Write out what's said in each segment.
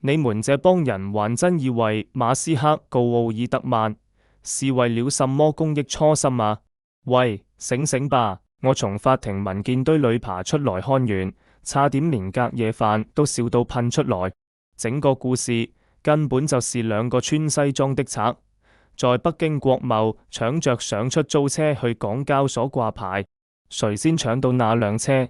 你們這幫人還真以為馬斯克告奧爾特曼是為了什麼公益初心啊？喂，醒醒吧！我從法庭文件堆裏爬出來看完，差點連隔夜飯都笑到噴出來。整個故事根本就是兩個穿西裝的賊，在北京國貿搶着上出租車去港交所掛牌，誰先搶到那輛車，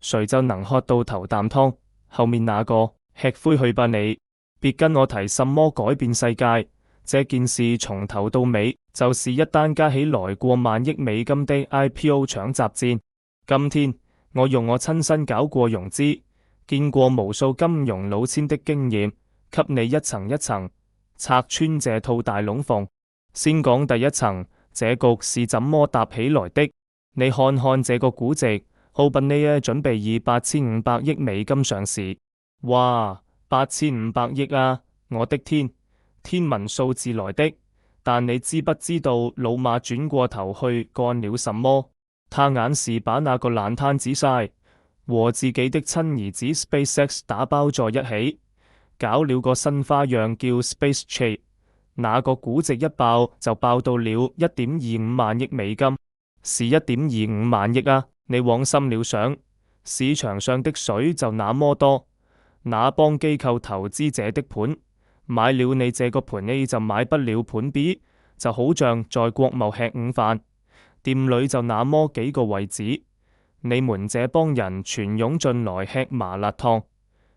誰就能喝到頭啖湯。後面那個吃灰去吧你，別跟我提什麼改變世界，這件事從頭到尾就是一單加起來過萬億美金的 IPO 搶集戰。今天我用我親身搞過融資，見過無數金融老千的經驗，給你一層一層拆穿這套大龍鳳。先講第一層，這局是怎麼搭起來的？你看看這個估值，OpenAI準備以8500億美金上市。哇，8500億啊！我的天，天文數字來的。但你知不知道老馬轉過頭去幹了什麼？他硬是把那個爛攤子晒和自己的親兒子 SpaceX 打包在一起，搞了個新花樣叫 SpaceChip。那個估值一爆就爆到了1.25萬億美金，是1.25萬億啊！你往深了想，市場上的水就那麼多，那幫機構投資者的盤買了你這個盤 A 就買不了盤 B， 就好像在國貿吃午飯，店裏就那麼幾個位置，你們這幫人全湧進來吃麻辣燙，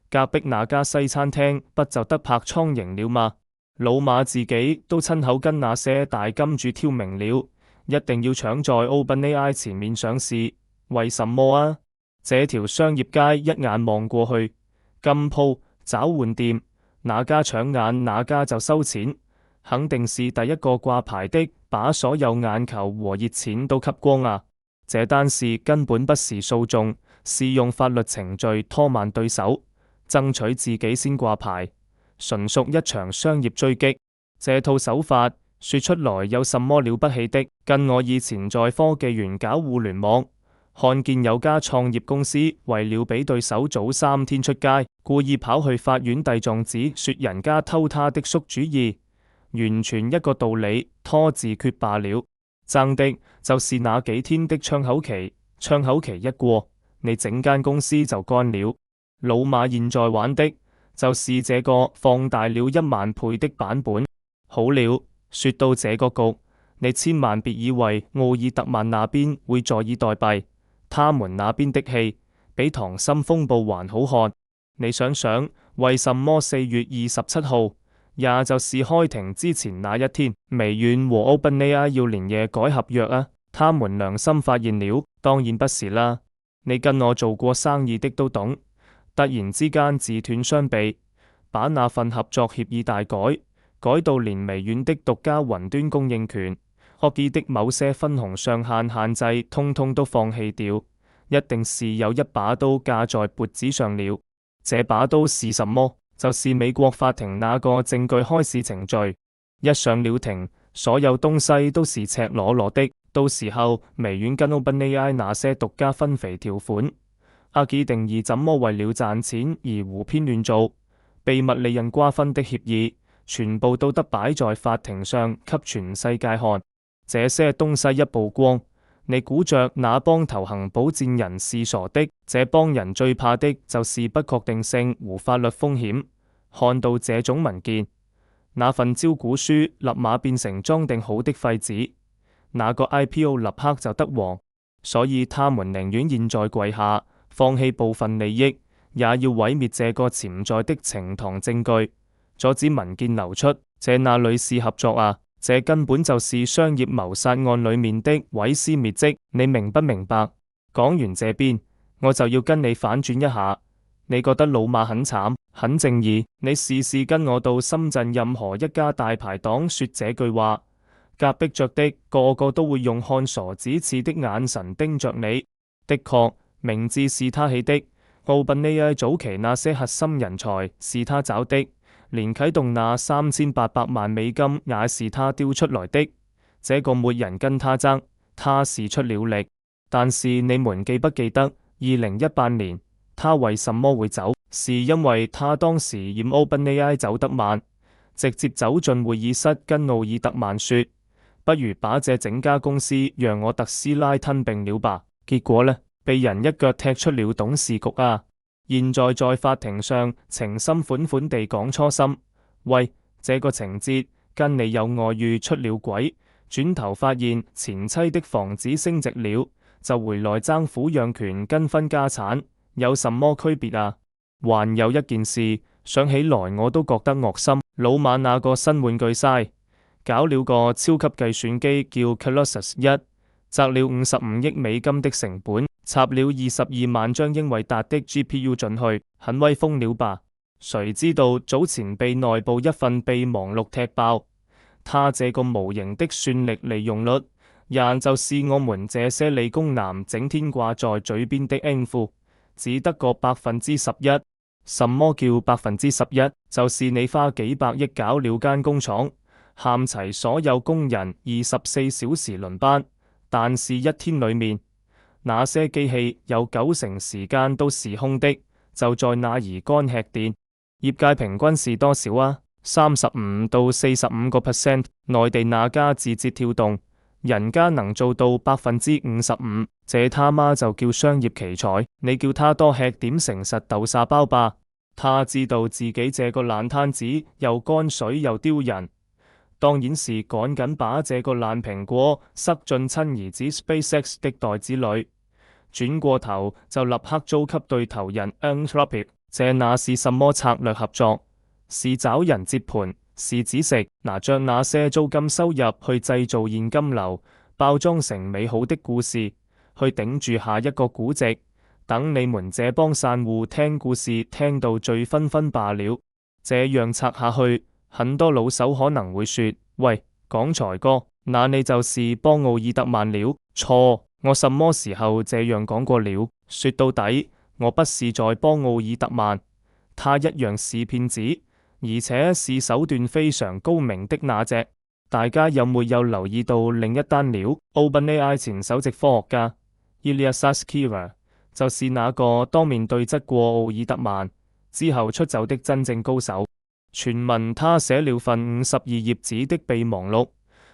隔壁那家西餐廳不就得拍蒼蠅了嗎？老馬自己都親口跟那些大金主挑明了，一定要搶在 OpenAI 前面上市。為什麼啊？這條商業街一眼望過去，金鋪、找換店，哪家搶眼哪家就收錢，肯定是第一個掛牌的，把所有眼球和熱錢都吸光啊！這單事根本不是訴訟，是用法律程序拖慢對手，爭取自己先掛牌。純屬一場商業追擊，這套手法說出來有什麼了不起的？跟我以前在科技園搞互聯網，看見有家創業公司為了比對手早3天出街，故意跑去法院遞狀紙，說人家偷他的餿主意，完全一個道理，拖字訣罷了。爭的就是那幾天的窗口期，窗口期一過，你整間公司就乾了。老馬現在玩的就是這個放大了1萬倍的版本。好了，說到這個局，你千萬別以為奧爾特曼那邊會坐以待斃，他們那邊的戲比溏心風暴還好看。你想想，為什麼4月27號，也就是開庭之前那一天，微軟和 OpenAI 要連夜改合約啊？他們良心發現了？當然不是啦，你跟我做過生意的都懂。突然之間自斷雙臂，把那份合作協議大改，改到連微軟的獨家雲端供應權、惡意的某些分紅上限限制，通通都放棄掉，一定是有一把刀架在脖子上了。這把刀是什麼？就是美國法庭那個證據開始程序。一上了庭，所有東西都是赤裸裸的。到時候微軟跟 OpenAI 那些獨家分肥條款、惡意定義怎麼為了賺錢而胡編亂造、秘密利潤瓜分的協議，全部都得擺在法庭上給全世界看。這些東西一曝光，你估着那幫投行保薦人是傻的？這幫人最怕的就是不確定性和法律風險。看到這種文件，那份招股書立馬變成裝訂好的廢紙，那個 IPO 立刻就得黃。所以他們寧願現在跪下，放棄部分利益，也要毀滅這個潛在的呈堂證據，阻止文件流出。這哪裏是合作啊？這根本就是商業謀殺案裏面的毀屍滅跡，你明不明白？講完這邊，我就要跟你反轉一下。你覺得老馬很慘，很正義？你試試跟我到深圳任何一家大排檔說這句話，隔壁着的個個都會用看傻子似的眼神盯着你。的確，名字是他起的，OpenAI早期那些核心人才是他找的，連啟動那3800萬美金也是他丟出來的。這個沒人跟他爭，他是出了力。但是你們記不記得2018年他為什麼會走？是因為他當時嫌 OpenAI 走得慢，直接走進會議室跟奧爾特曼說：不如把這整家公司讓我特斯拉吞併了吧。結果呢，被人一腳踢出了董事局啊！現在法庭上情深款款地講初心，喂，這個情節跟你有外遇出了軌，轉頭發現前妻的房子升值了，就回來爭撫養權跟分家產，有什麼區別啊？還有一件事，想起來我都覺得惡心，老馬那個新玩具嘥，搞了個超級計算機叫 Colossus 1，砸了55億美金的成本，插了22萬張英偉達的 GPU 進去，很威風了吧？誰知道早前被內部一份備忘錄踢爆，他這個模型的算力利用率，也就是我們這些理工男整天掛在嘴邊的應付，只得個11%。什麼叫11%？就是你花幾百億搞了間工廠，喊齊所有工人24小時輪班，但是一天裏面那些機器有90%時間都是空的，就在那兒乾吃電。業界平均是多少啊？35到45%。內地那家字節跳動，人家能做到55%，這他媽就叫商業奇才。你叫他多吃點誠實豆沙包吧。他知道自己這個爛攤子又乾水又丟人，當然是趕緊把這個爛蘋果塞進親兒子 SpaceX 的袋子裏，轉過頭就立刻租給對頭人 Anthropic。這那是什麼策略合作？是找人接盤，是指食，拿着那些租金收入去製造現金流，包裝成美好的故事，去頂住下一個估值。等你們這幫散戶聽故事聽到醉醺醺罷了。這樣拆下去，很多老手可能會說：喂，講財哥，那你就是幫奧爾特曼了。錯，我什麼時候這樣講過了？說到底，我不是在幫奧爾特曼，他一樣是騙子，而且是手段非常高明的那隻。大家有沒有留意到另一單料？OpenAI 前首席科學家 Ilya Sutskever 就是那個當面對質過奧爾特曼之後出走的真正高手。傳聞他寫了份52頁紙的備忘錄，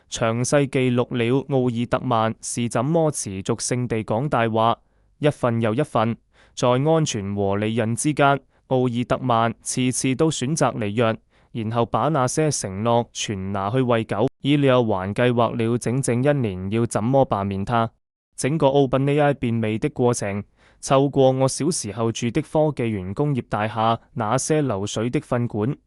詳細記錄了奧爾特曼是怎麼持續性地講大話，一份又一份。在安全和利潤之間，奧爾特曼次次都選擇離約，然後把那些承諾全拿去餵狗。伊利亞還計劃了整整1年要怎麼罷免他。整個 OpenAI 變味的過程，透過我小時候住的科技園工業大廈那些流水的糞管，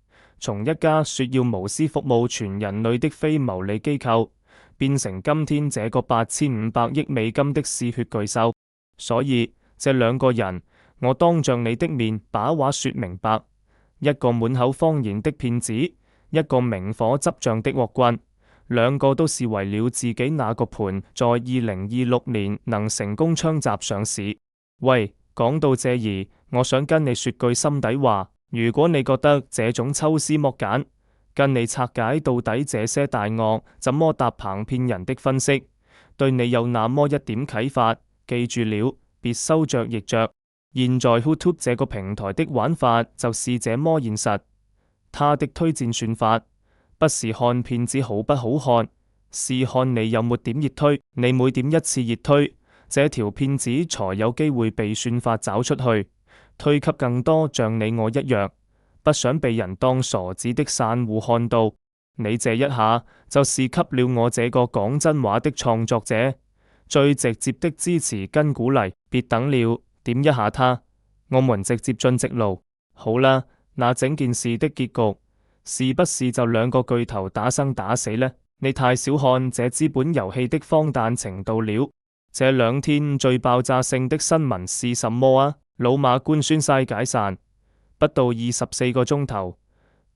從一家說要無私服務全人類的非牟利機構，變成今天這個8500億美金的嗜血巨獸。所以這兩個人，我當着你的面把話說明白，一個滿口謊言的騙子，一個明火執仗的惡棍，兩個都是為了自己那個盤在2026年能成功槍襲上市。喂，講到這兒，我想跟你說句心底話，如果你覺得這種抽絲剝繭，跟你拆解到底這些大鱷怎麼搭棚騙人的分析，對你有那麼一點啟發，記住了，別收着譯着。現在 YouTube 這個平台的玩法就是這麼現實，它的推薦算法不是看片子好不好看，是看你有沒點熱推，你每點一次熱推，這條片子才有機會被算法找出去，推給更多像你我一樣不想被人當傻子的散戶看到。你這一下就是給了我這個講真話的創作者最直接的支持跟鼓勵。別等了，點一下他，我們直接進直路。好啦，那整件事的結局是不是就兩個巨頭打生打死呢？你太小看這資本遊戲的荒誕程度了。這兩天最爆炸性的新聞是什麼啊？老馬官宣晒解散，不到24個鐘頭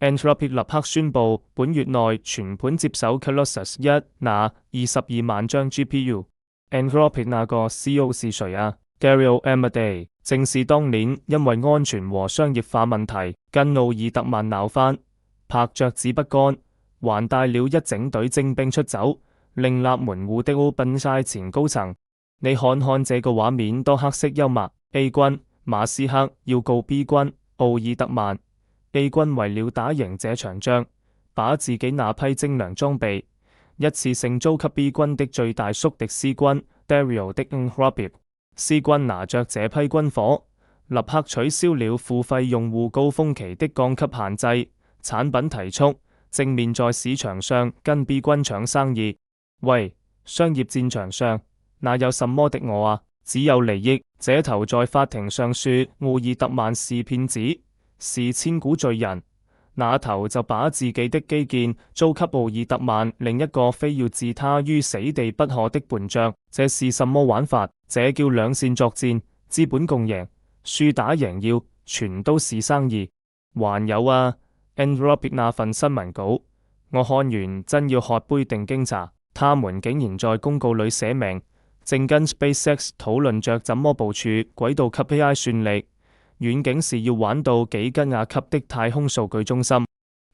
，Anthropic 立刻宣布本月內全盤接手 Colossus 1那22萬張 GPU。Anthropic 那個 CEO 是誰啊？Dario Amodei 正是當年因為安全和商業化問題跟奧爾特曼鬧翻，拍着子不幹，還帶了一整隊精兵出走，另立門戶的 OpenAI 前高層。你看看這個畫面多黑色幽默。A 軍馬斯克要告 B 軍，奧爾特曼 A 軍為了打贏這場仗，把自己那批精良裝備一次性租給 B 軍的最大宿敵 C 軍 Dario 的 C 軍拿着這批軍火，立刻取消了付費用戶高峰期的降級限制，產品提速，正面在市場上跟 B 軍搶生意。喂，商業戰場上哪有什麼的我啊？只有利益。這頭在法庭上說奧爾特曼是騙子，是千古罪人，那頭就把自己的基建租給奧爾特曼，另一個非要置他於死地不可的叛將。這是什麼玩法？這叫兩線作戰，資本共贏，輸打贏要全都是生意。還有啊 Enropik 那份新聞稿，我看完真要喝杯定經茶。他們竟然在公告裏寫明，正跟 SpaceX 討論着怎麼部署軌道級 AI 算力，遠景是要玩到幾吉瓦級的太空數據中心。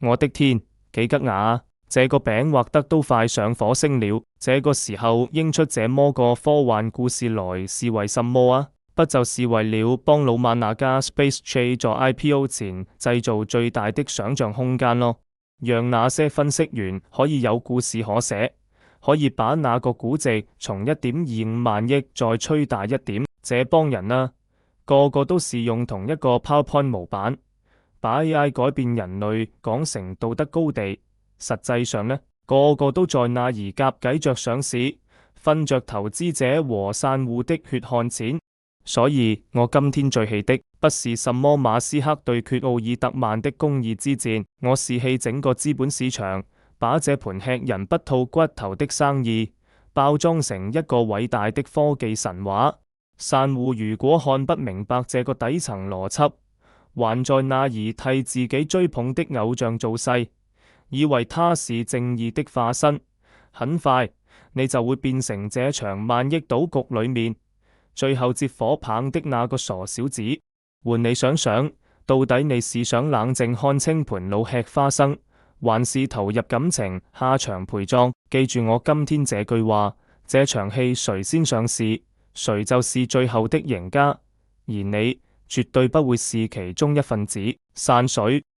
我的天，幾吉瓦啊！這個餅畫得都快上火星了。這個時候應出這麼個科幻故事來是為什麼啊？不就是為了幫老馬那家 SpaceJ 在 IPO 前製造最大的想象空間咯，讓那些分析員可以有故事可寫。可以把那個估值從1.25萬億再吹大一點。這幫人啊，個個都是用同一個 PowerPoint 模板，把 AI 改變人類講成道德高地。實際上呢，個個都在那兒夾計着上市，分着投資者和散戶的血汗錢。所以我今天最氣的不是什麼馬斯克對決奧爾特曼的公義之戰，我是氣整個資本市場把這盤吃人不吐骨頭的生意包裝成一個偉大的科技神話。散戶如果看不明白這個底層邏輯，還在那兒替自己追捧的偶像造勢，以為他是正義的化身，很快你就會變成這場萬億賭局裏面最後接火棒的那個傻小子。換你想想，到底你是想冷靜看清盤路吃花生，還是投入感情下場陪葬？記住我今天這句話，這場戲誰先上市，誰就是最後的贏家，而你絕對不會是其中一份子。散水。